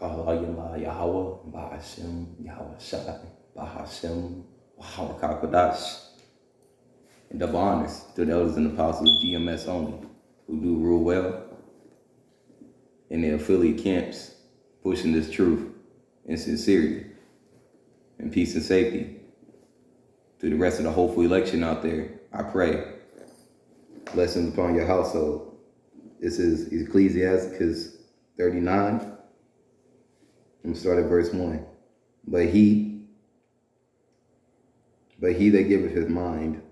Allah Yahweh, Bahashem, Yahweh Shai, Bahashem, Yahweh Kakadash. And double honors to the elders and apostles of GMS only, who do rule well in their affiliate camps, pushing this truth in sincerity and peace and safety. To the rest of the hopeful election out there, I pray blessings upon your household. This is Ecclesiastes 39. I'm going to start at verse 1. But he that giveth his mind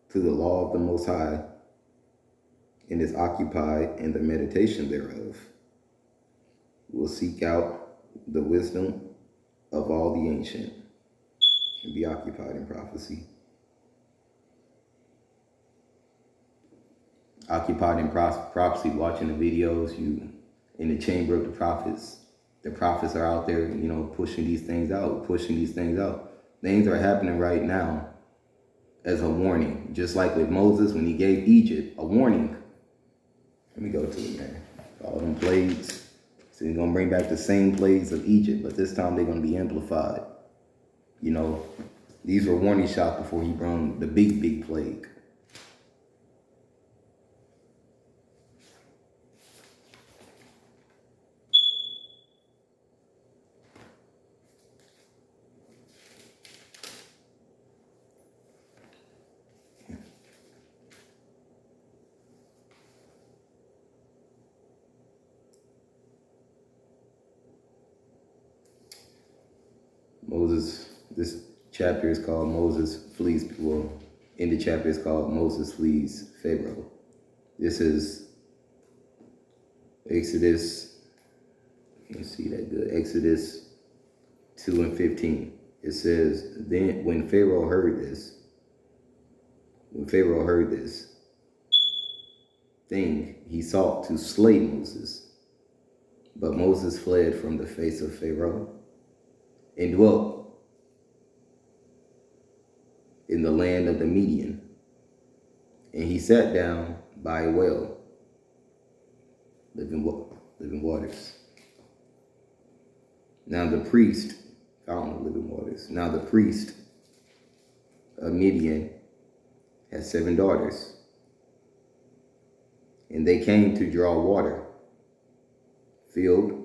to the law of the Most High, and is occupied in the meditation thereof, will seek out the wisdom of all the ancient, and be occupied in prophecy. Occupied in prophecy, watching the videos, you in the chamber of the prophets. The prophets are out there, pushing these things out. Things are happening right now as a warning. Just like with Moses when he gave Egypt a warning. Let me go to it, man. All them plagues. So he's going to bring back the same plagues of Egypt, but this time they're going to be amplified. These were warning shots before he brought the big plague. Moses, this chapter is called Moses Flees, in the chapter is called Moses Flees Pharaoh. This is Exodus, can't see that good, Exodus 2 and 15. It says, then when Pharaoh heard this thing, he sought to slay Moses. But Moses fled from the face of Pharaoh and dwelt in the land of the Median. And he sat down by a well, living waters. Now the priest found living waters. Now the priest of Midian had 7 daughters, and they came to draw water, filled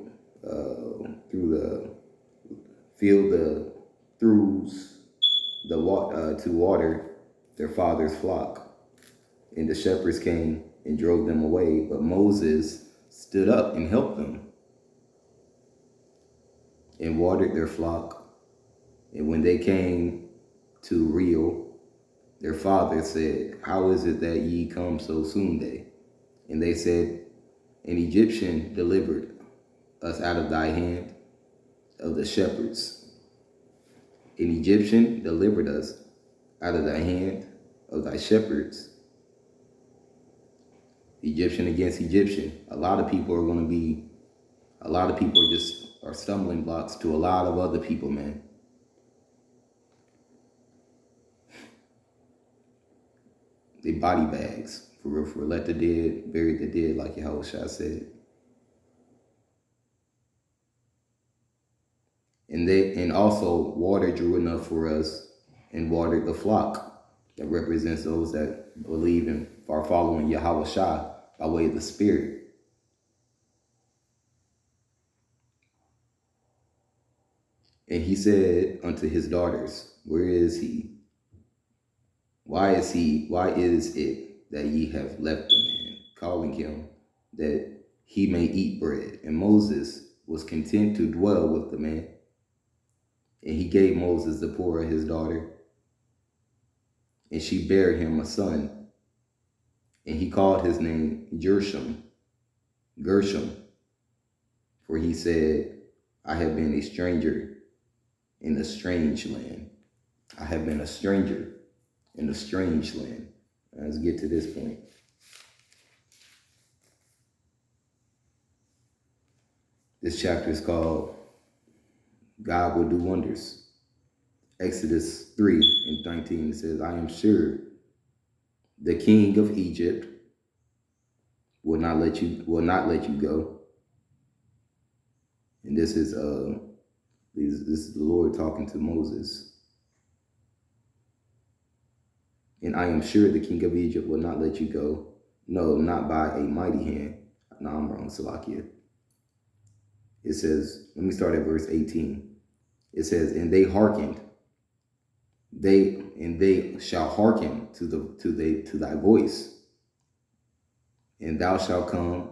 to water their father's flock. And the shepherds came and drove them away, but Moses stood up and helped them and watered their flock. And when they came to Reel, their father said, how is it that ye come so soon day? And they said, an Egyptian delivered us out of thy hand of the shepherds. An Egyptian delivered us out of thy hand of thy shepherds. Egyptian against Egyptian. A lot of people are stumbling blocks to a lot of other people, man. They body bags, for real. Let the dead, bury the dead, like Yahweh Shai said. And also water drew enough for us and watered the flock. That represents those that believe in are following Yahweh Shai by way of the Spirit. And he said unto his daughters, where is he? Why is it that ye have left the man, calling him that he may eat bread? And Moses was content to dwell with the man. And he gave Moses Zipporah his daughter, and she bare him a son. And he called his name Gershom, for he said, I have been a stranger in a strange land. I have been a stranger in a strange land. Let's get to this point. This chapter is called God Will Do Wonders. Exodus 3 and 19 says, I am sure the king of Egypt will not let you go, And this is the Lord talking to Moses. And I am sure the king of Egypt will not let you go. No, not by a mighty hand. No, I'm wrong, Salakia. It says, let me start at verse 18. It says, and they hearkened. They shall hearken to thy voice. And thou shalt come,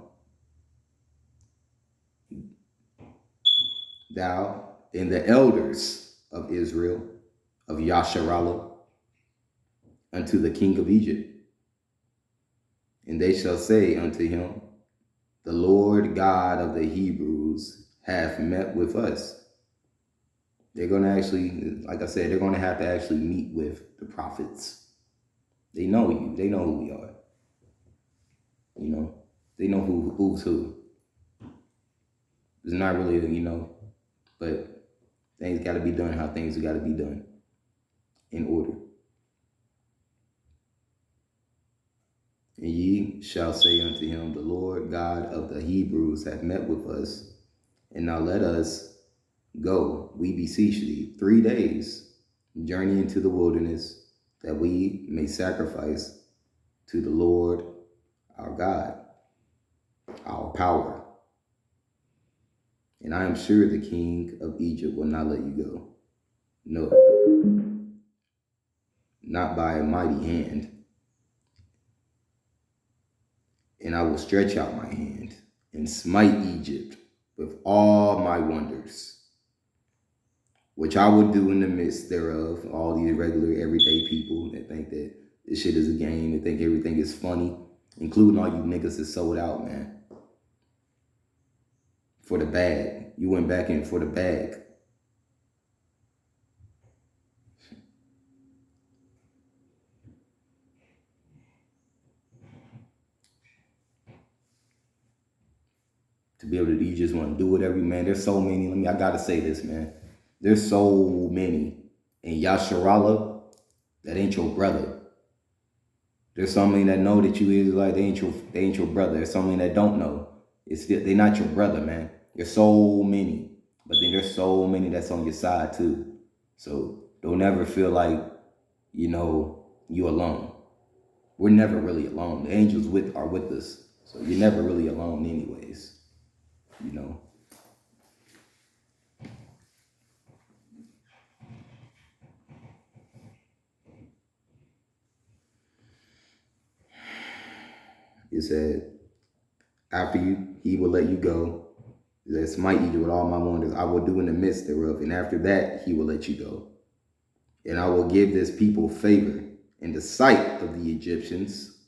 thou and the elders of Israel, of Yasharallah, unto the king of Egypt. And they shall say unto him, the Lord God of the Hebrews hath met with us. They're going to actually, like I said, they're going to have to actually meet with the prophets. They know you. They know who we are. You know, they know who's who. It's not really, but things got to be done how things got to be done in order. And ye shall say unto him, the Lord God of the Hebrews hath met with us, and now let us go, we beseech thee, 3 days, journey into the wilderness, that we may sacrifice to the Lord our God, our power. And I am sure the king of Egypt will not let you go. No, not by a mighty hand. And I will stretch out my hand and smite Egypt with all my wonders, which I will do in the midst thereof. All these regular everyday people that think that this shit is a game, that think everything is funny, including all you niggas that sold out, man. For the bag. You went back in for the bag. To be able to, you just want to do whatever, man. There's so many. I gotta say this, man. There's so many. And Yasharallah, that ain't your brother. There's so many that know that you is like they ain't your brother. There's so many that don't know. They're not your brother, man. There's so many. But then there's so many that's on your side too. So don't ever feel like, you alone. We're never really alone. The angels are with us. So you're never really alone anyways. It said, after he will let you go, that smite you with all my wonders, I will do in the midst thereof. And after that, he will let you go. And I will give this people favor in the sight of the Egyptians.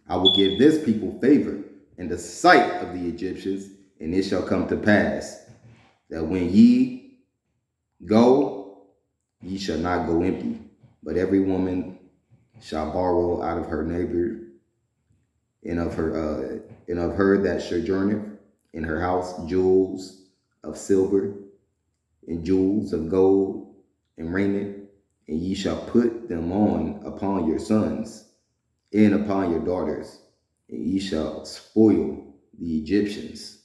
I will give this people favor in the sight of the Egyptians. And it shall come to pass that when ye go, ye shall not go empty. But every woman shall borrow out of her neighbor and of her that sojourneth in her house jewels of silver and jewels of gold and raiment, and ye shall put them on upon your sons and upon your daughters, and ye shall spoil the Egyptians.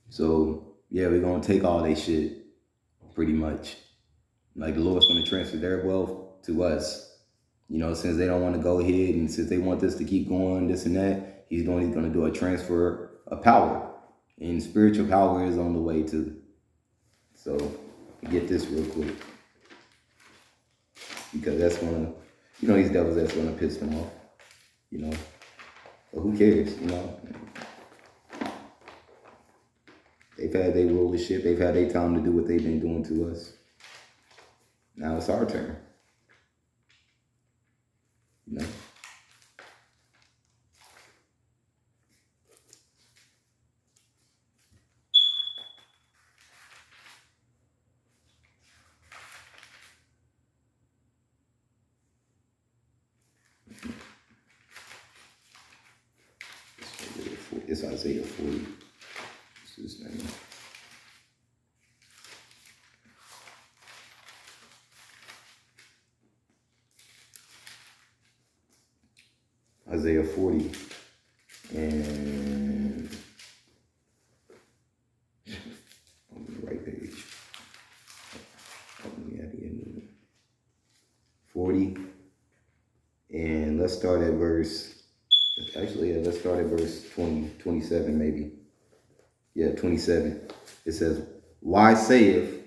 So yeah, we're gonna take all they shit, pretty much. Like the Lord's gonna transfer their wealth to us. Since they don't want to go ahead and since they want this to keep going, this and that, he's going to do a transfer of power. And spiritual power is on the way too. So get this real quick. Because that's going to, these devils, that's going to piss them off. But who cares, They've had their rulership. They've had their time to do what they've been doing to us. Now it's our turn. It's Isaiah 40. What's his name? Isaiah 40 and start at verse, actually, let's start at verse 20, 27 maybe. Yeah, 27. It says, why saith,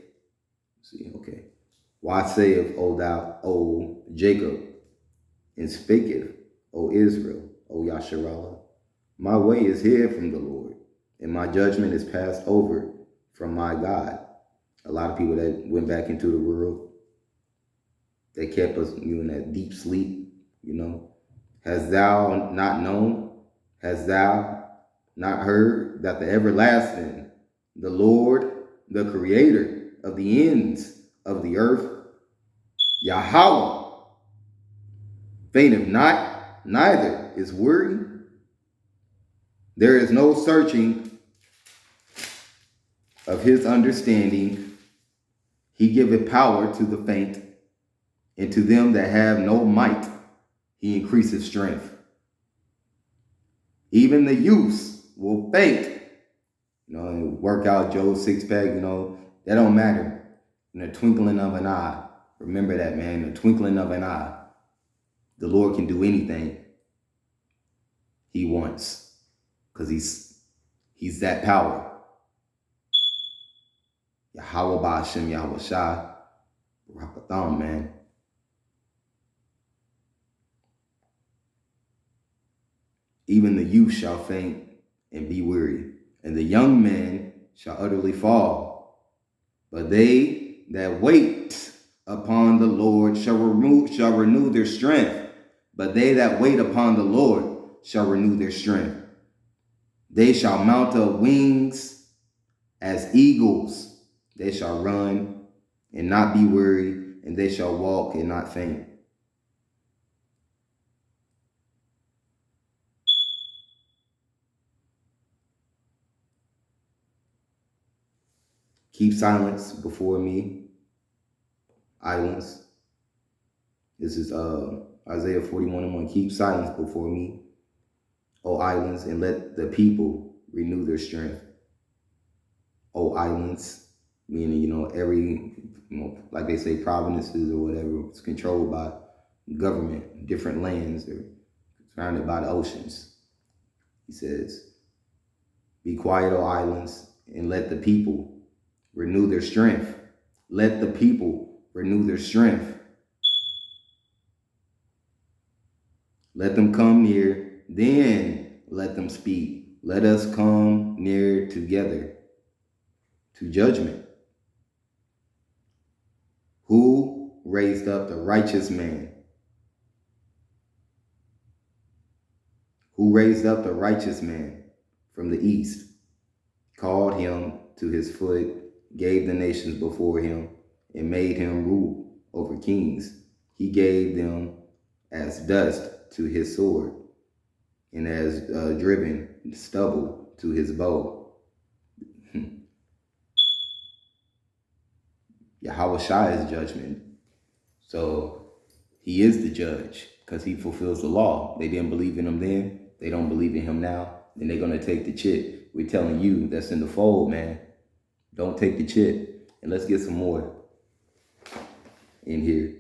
why saith, O thou, O Jacob, and speaketh, O Israel, O Yasharallah, my way is hid from the Lord, and my judgment is passed over from my God. A lot of people that went back into the world, they kept us in that deep sleep, Hast thou not known? Hast thou not heard that the everlasting, the Lord, the creator of the ends of the earth, Yahweh, fainteth not, neither is weary? There is no searching of his understanding. He giveth power to the faint, and to them that have no might, he increaseth strength. Even the youths will faint. Work out Joe's six-pack, that don't matter. In the twinkling of an eye. Remember that, man. In the twinkling of an eye. The Lord can do anything he wants. Because he's that power. Yahweh Ba'ashem Yahweh Shai. Rakatham, man. Even the youth shall faint and be weary, and the young men shall utterly fall. But they that wait upon the Lord shall renew their strength. But they that wait upon the Lord shall renew their strength. They shall mount up wings as eagles. They shall run and not be weary, and they shall walk and not faint. Keep silence before me, islands. This is Isaiah 41:1. Keep silence before me, O islands, and let the people renew their strength. O islands, meaning, every, like they say, provinces or whatever, it's controlled by government, different lands, or surrounded by the oceans. He says, be quiet, O islands, and let the people renew their strength. Let the people renew their strength. Let them come near, then let them speak. Let us come near together to judgment. Who raised up the righteous man? Who raised up the righteous man from the east, called him to his foot, gave the nations before him, and made him rule over kings. He gave them as dust to his sword, and as driven stubble to his bow. Yahweh Shai is judgment. So he is the judge because he fulfills the law. They didn't believe in him then. They don't believe in him now. Then they're going to take the chip. We're telling you that's in the fold, man. Don't take the chip. And let's get some more in here.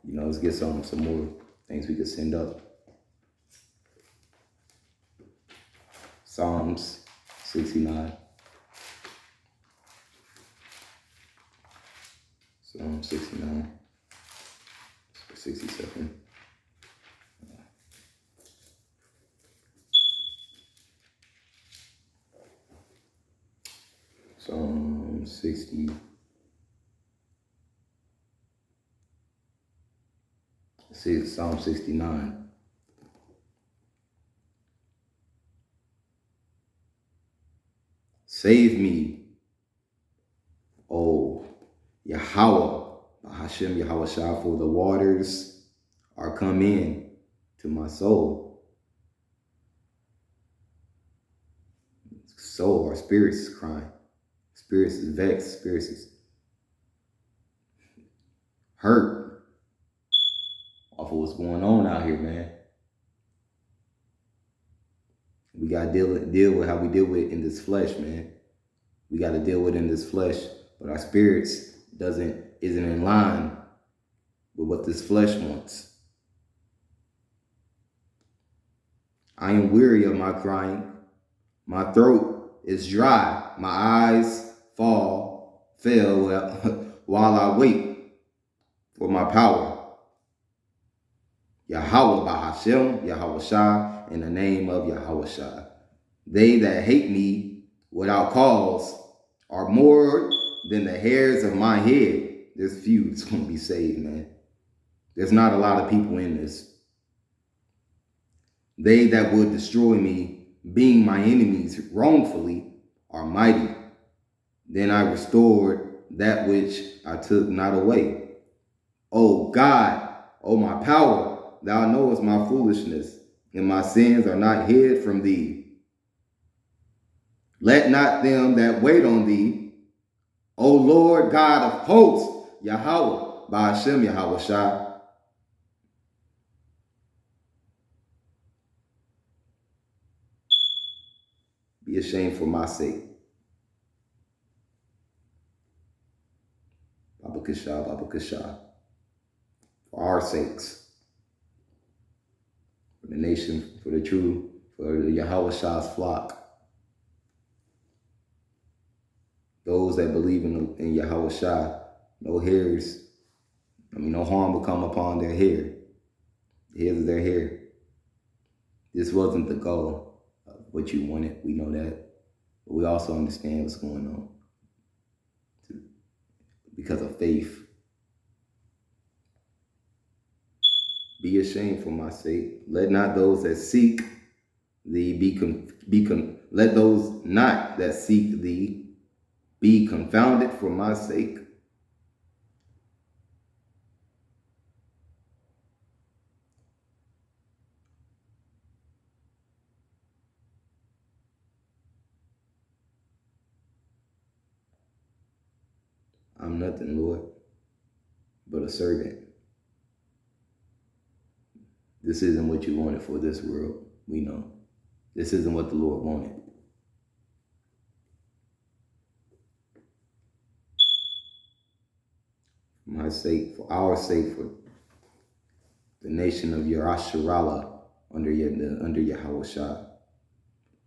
Let's get some more things we could send up. Psalms 69. Psalm 69. 67. Psalm 60. Psalm 69. Save me, O Yahweh, Hashem Yahweh Shai, for the waters are come in to my soul. Soul, our spirits is crying. Spirits is vexed. Spirits is hurt off of what's going on out here, man. We got to deal with how we deal with it in this flesh, man. We got to deal with it in this flesh, but our spirits isn't in line with what this flesh wants. I am weary of my crying. My throat is dry. My eyes fail while I wait for my power. Yahweh Bahashem, Yahweh Shai, in the name of Yahweh Shai. They that hate me without cause are more than the hairs of my head. There's few that's going to be saved, man. There's not a lot of people in this. They that would destroy me, being my enemies wrongfully, are mighty. Then I restored that which I took not away. O God, O my power, thou knowest my foolishness, and my sins are not hid from thee. Let not them that wait on thee, O Lord God of hosts, Yahweh, Ba'ashem Yahweh Shai, be ashamed for my sake. Baba Kasha, for our sakes, for the nation, for the Yahweh Shai's flock. Those that believe in Yahweh Shai, no harm will come upon their hair. The hairs of their hair. This wasn't the goal of what you wanted. We know that. But we also understand what's going on because of faith. Be ashamed for my sake. Let not those that seek thee let those not that seek thee be confounded for my sake. I'm nothing, Lord, but a servant. This isn't what you wanted for this world. We know. This isn't what the Lord wanted. For my sake, for our sake, for the nation of Yerushalayim under Yahweh Shai.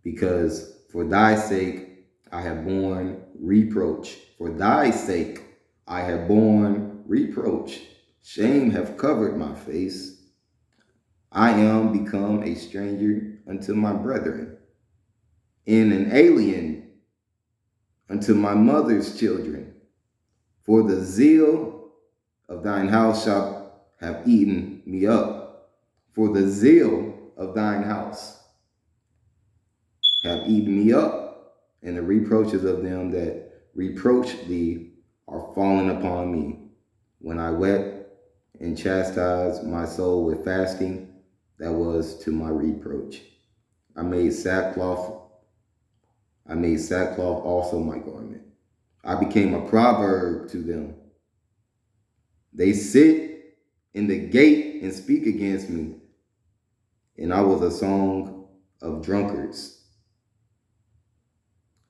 Because for thy sake I have borne reproach. For thy sake I have borne reproach. Shame have covered my face. I am become a stranger unto my brethren, and an alien unto my mother's children. For the zeal of thine house shall have eaten me up. For the zeal of thine house have eaten me up, and the reproaches of them that reproach thee are fallen upon me. When I wept and chastised my soul with fasting, that was to my reproach. I made sackcloth also my garment. I became a proverb to them. They sit in the gate and speak against me, and I was a song of drunkards.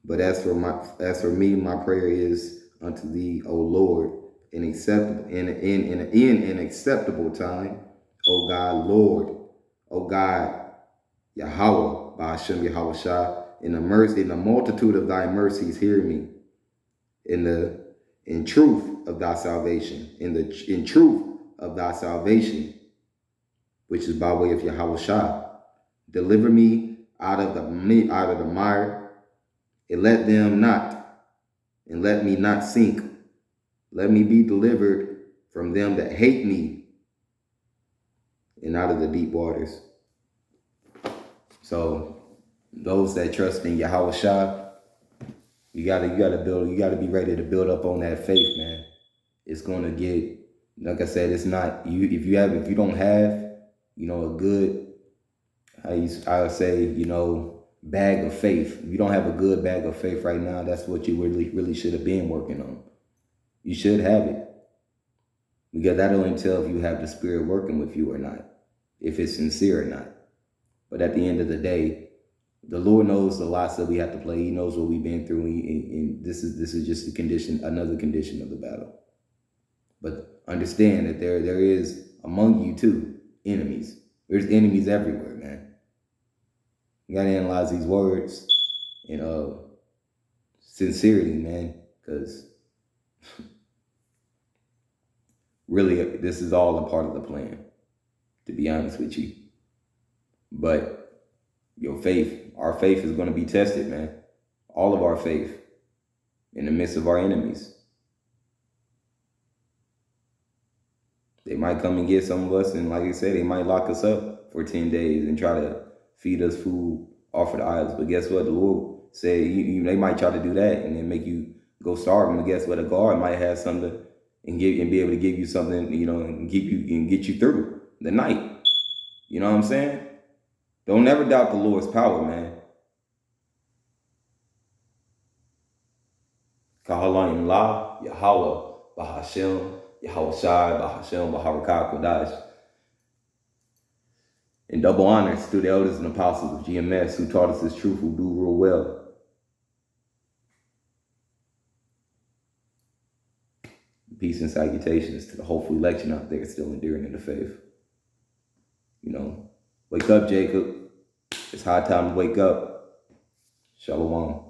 But as for me, my prayer is unto thee, O Lord, in an acceptable time, O God, Lord, O God, Yahweh, Ba'ashem Yahweh Shai, in the multitude of thy mercies, hear me. In truth of thy salvation, in truth of thy salvation, which is by way of Yahweh Shai, deliver me out of the mire, and let me not sink. Let me be delivered from them that hate me, and out of the deep waters. So those that trust in Yahweh Shai, you gotta be ready to build up on that faith, man. It's gonna get, like I said, it's not you if you don't have, a good, I would say, bag of faith. If you don't have a good bag of faith right now, that's what you really should have been working on. You should have it. Because that'll only tell if you have the Spirit working with you or not, if it's sincere or not. But at the end of the day, the Lord knows the lots that we have to play. He knows what we've been through, and this is just another condition of the battle. But understand that there is among you too enemies. There's enemies everywhere, man. You gotta analyze these words in sincerity, man, because really this is all a part of the plan, to be honest with you. But your faith, our faith is going to be tested, man. All of our faith in the midst of our enemies. They might come and get some of us, and like I said, they might lock us up for 10 days and try to feed us food off of the idols. But guess what? The Lord said they might try to do that and then make you go starving. But guess what? A guard might have something and be able to give you something, and keep you and get you through the night. You know what I'm saying? Don't never doubt the Lord's power, man. Kahalayim La, Yahweh, Bahashem, Yahweh Shai, Bahashem, Baharakah Kodash. And double honors to the elders and apostles of GMS who taught us this truth, who do real well. Peace and salutations to the hopeful election out there still enduring in the faith. Wake up, Jacob. It's high time to wake up. Shalom.